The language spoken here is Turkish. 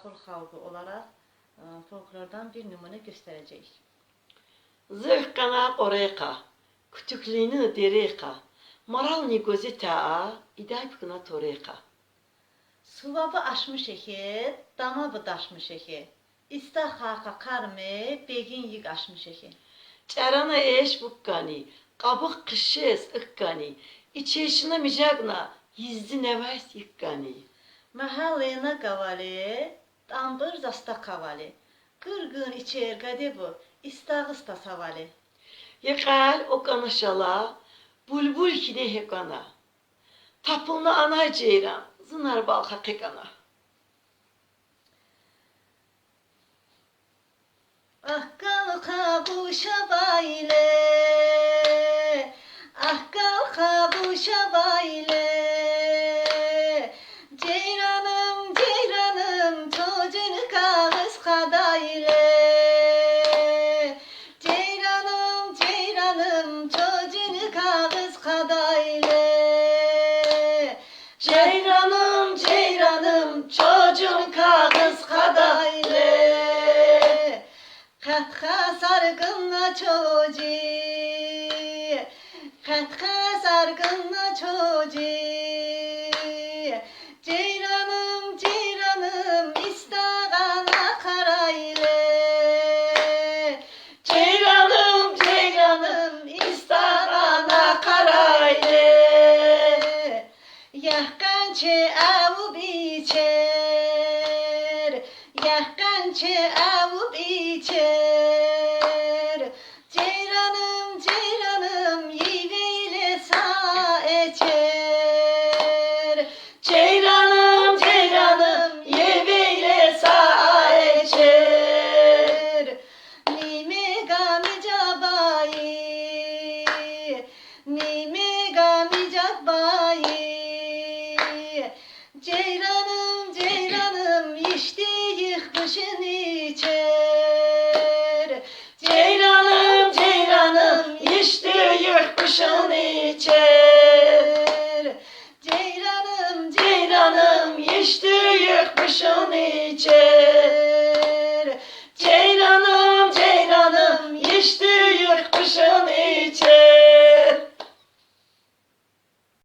Axur xalqı olaraq folklordan bir nümunə göstərəcəyik. Zırhkana qoreyqa, kütüklüğünü dereyqa, maralni gözü ta'a, idaypkına toreyqa. Suvabı aşmış eki, damabı daşmış eki. İsta xaqa qarmı, begin yük aşmış eki. Çarana eş bukkani, qabıq qışız ıkkani, içeşine micagna, yizdi nevas yıkkani. Mahallena qavali, tambır zasta kavali. Qırqın içer qadebu, istağısta savali. Yıkal o kanaşala, bulbul kine hekana. Tapılna ana ceyran, zınar bal hakikana. Ah kalka kuşa bayle, ah kalka kuşa bayle. Ceyranım ceyranım çocuğunu kağız kadayle. Ceyranım ceyranım çocuğunu kağız kadayle. Ceyranım ceyranım çocuğum kağız kadaylı. Katka sargınla çocuğu, katka sargınla çocuğu. Ceyranım ceyranım istağana karaylı. Ceyranım ceyranım istağana karaylı. Yahkançı avu biçer, yahkançı avu biçer. Ceyranım ceyranım yiveyle sağ eçer. Ceyranım ceyranım yemeyle sağ içer. Nime gami cabayı, nime gami cabayı. Ceyranım ceyranım içtiği kışın içer. Ceyranım ceyranım içtiği kışın içer. Ceyranım Ceyranım içtiği kışın içer.